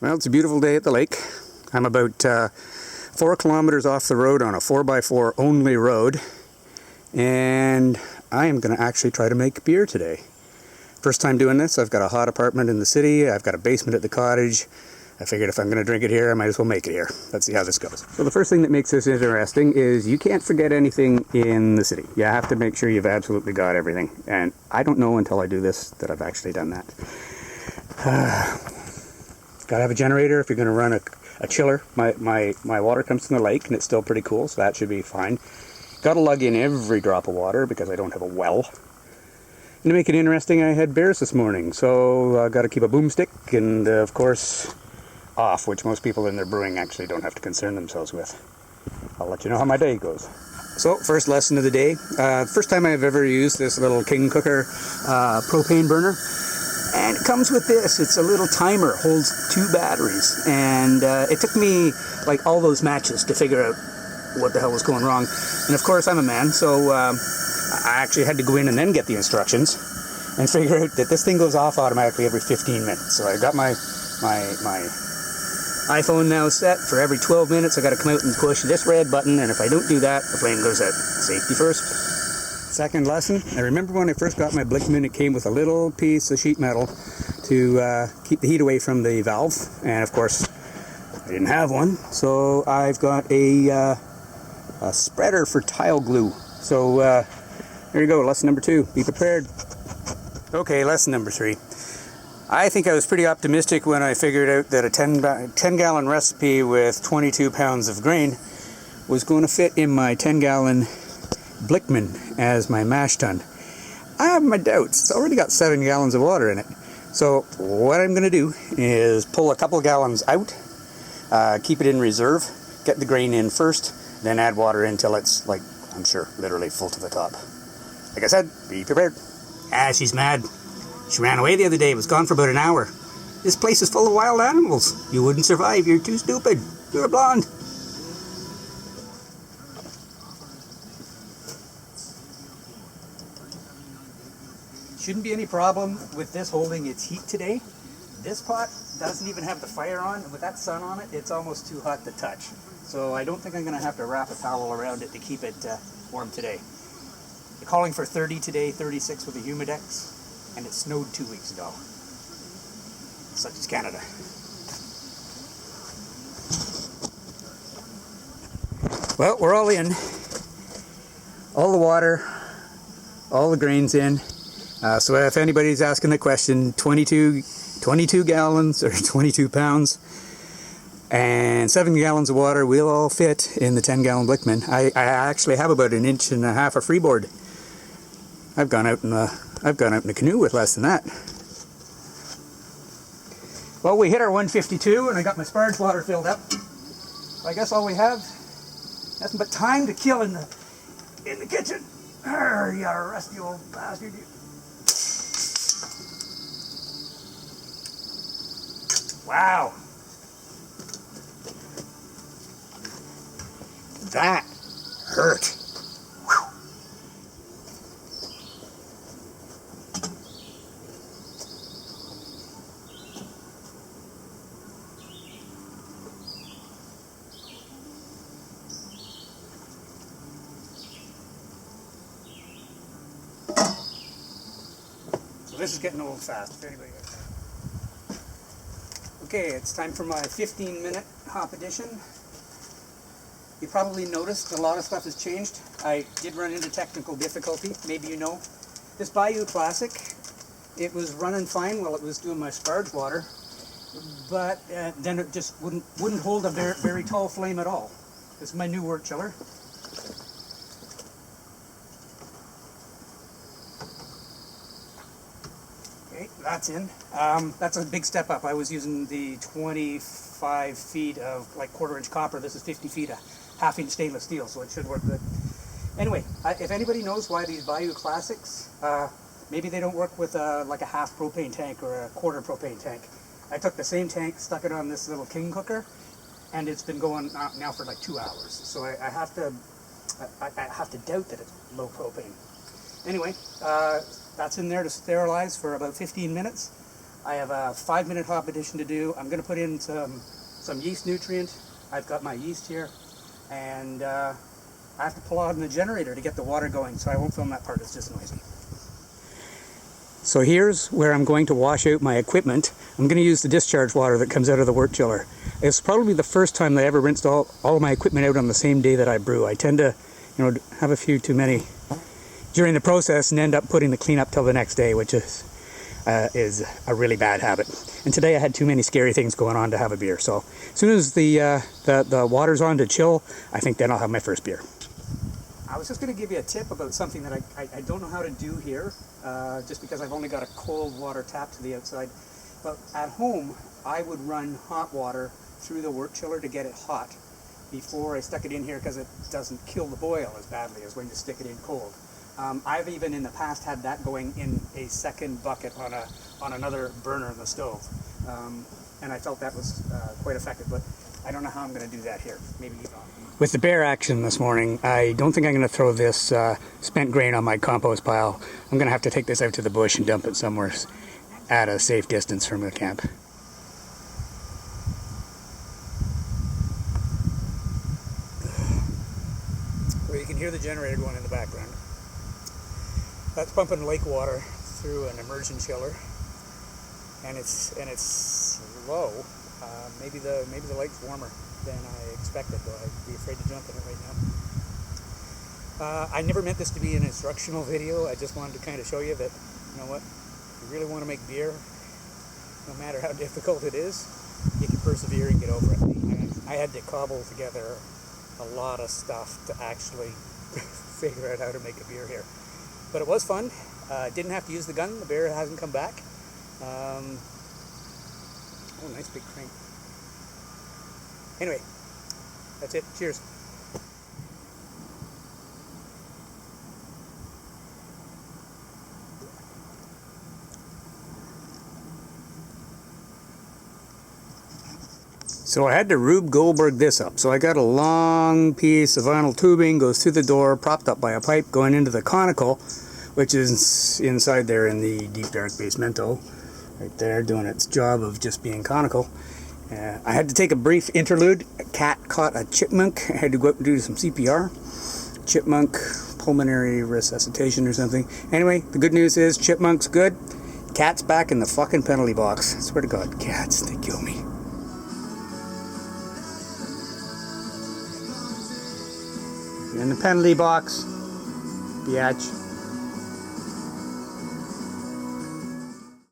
Well, it's a beautiful day at the lake. I'm about 4 kilometers off the road on a 4x4 only road, and I am going to actually try to make beer today. First time doing this. I've got a hot apartment in the city, I've got a basement at the cottage. I figured if I'm going to drink it here, I might as well make it here. Let's see how this goes. So the first thing that makes this interesting is you can't forget anything in the city. You have to make sure you've absolutely got everything, and I don't know until I do this that I've actually done that. Got to have a generator if you're going to run a chiller. My water comes from the lake and it's still pretty cool, so that should be fine. Got to lug in every drop of water because I don't have a well. And to make it interesting, I had bears this morning, so I got to keep a boomstick and of course off, which most people in their brewing actually don't have to concern themselves with. I'll let you know how my day goes. So, first lesson of the day. First time I've ever used this little King Cooker propane burner. And it comes with this. It's a little timer, holds 2 batteries. And it took me like all those matches to figure out what the hell was going wrong. And of course I'm a man, so I actually had to go in and then get the instructions and figure out that this thing goes off automatically every 15 minutes. So I got my iPhone now set for every 12 minutes. I got to come out and push this red button, and if I don't do that, the flame goes out. Safety first. Second lesson, I remember when I first got my Blickman, it came with a little piece of sheet metal to keep the heat away from the valve, and of course I didn't have one, so I've got a spreader for tile glue. So there you go, lesson number 2, be prepared. Okay, lesson number 3. I think I was pretty optimistic when I figured out that a 10-gallon recipe with 22 pounds of grain was going to fit in my 10-gallon Blickman as my mash tun. I have my doubts. It's already got 7 gallons of water in it. So what I'm going to do is pull a couple of gallons out, keep it in reserve, get the grain in first, then add water in until it's, like, I'm sure, literally full to the top. Like I said, be prepared. She's mad. She ran away the other day, was gone for about an hour. This place is full of wild animals. You wouldn't survive, you're too stupid. You're a blonde. Shouldn't be any problem with this holding its heat today. This pot doesn't even have the fire on, and with that sun on it, it's almost too hot to touch. So I don't think I'm going to have to wrap a towel around it to keep it warm today. They're calling for 30 today, 36 with a humidex, and it snowed 2 weeks ago. Such is Canada. Well, we're all in. All the water, all the grains in. So if anybody's asking the question, 22 gallons or 22 pounds and 7 gallons of water will all fit in the 10-gallon Blickman. I actually have about 1.5 inches of freeboard. I've gone out in a canoe with less than that. Well, we hit our 152 and I got my sparge water filled up. I guess all we have nothing but time to kill in the kitchen. Arr, you rusty old bastard. Wow. That hurt. Whew. So this is getting old fast. If anybody got that. Okay, it's time for my 15-minute hop edition. You probably noticed a lot of stuff has changed. I did run into technical difficulty, maybe you know. This Bayou Classic, it was running fine while it was doing my sparge water, but then it just wouldn't hold a very tall flame at all. This is my new wort chiller. Okay, that's in. That's a big step up. I was using the 25 feet of like 1/4-inch copper. This is 50 feet of 1/2-inch stainless steel, so it should work good. Anyway, if anybody knows why these Bayou Classics, maybe they don't work with like a 1/2 propane tank or a 1/4 propane tank. I took the same tank, stuck it on this little King Cooker, and it's been going now for like 2 hours. So I have to doubt that it's low propane. Anyway, that's in there to sterilize for about 15 minutes. I have a 5-minute hop addition to do. I'm going to put in some yeast nutrient. I've got my yeast here, and I have to pull on the generator to get the water going, so I won't film that part. It's just noisy. So here's where I'm going to wash out my equipment. I'm going to use the discharge water that comes out of the wort chiller. It's probably the first time that I ever rinsed all of my equipment out on the same day that I brew. I tend to, have a few too many during the process and end up putting the cleanup till the next day, which is a really bad habit. And today I had too many scary things going on to have a beer. So as soon as the water's on to chill, I think then I'll have my first beer. I was just going to give you a tip about something that I don't know how to do here, just because I've only got a cold water tap to the outside. But at home, I would run hot water through the wort chiller to get it hot before I stuck it in here, because it doesn't kill the boil as badly as when you stick it in cold. I've even in the past had that going in a second bucket on another burner in the stove, and I felt that was quite effective, but I don't know how I'm going to do that here. Maybe you don't. With the bear action this morning, I don't think I'm going to throw this spent grain on my compost pile. I'm going to have to take this out to the bush and dump it somewhere at a safe distance from the camp. Well, you can hear the generator going in the background. That's pumping lake water through an immersion chiller, and it's low. Maybe the lake's warmer than I expected, though I'd be afraid to jump in it right now. I never meant this to be an instructional video. I just wanted to kind of show you that, you know what, if you really want to make beer, no matter how difficult it is, you can persevere and get over it. I had to cobble together a lot of stuff to actually figure out how to make a beer here. But it was fun. Didn't have to use the gun. The bear hasn't come back. Oh, nice big crank. Anyway, that's it. Cheers. So I had to Rube Goldberg this up. So I got a long piece of vinyl tubing, goes through the door, propped up by a pipe going into the conical, which is inside there in the deep dark basemento, right there, doing its job of just being conical. I had to take a brief interlude. A cat caught a chipmunk. I had to go out and do some CPR. Chipmunk pulmonary resuscitation or something. Anyway, the good news is chipmunk's good. Cat's back in the fucking penalty box. I swear to God, cats, they kill me. In the penalty box, biatch.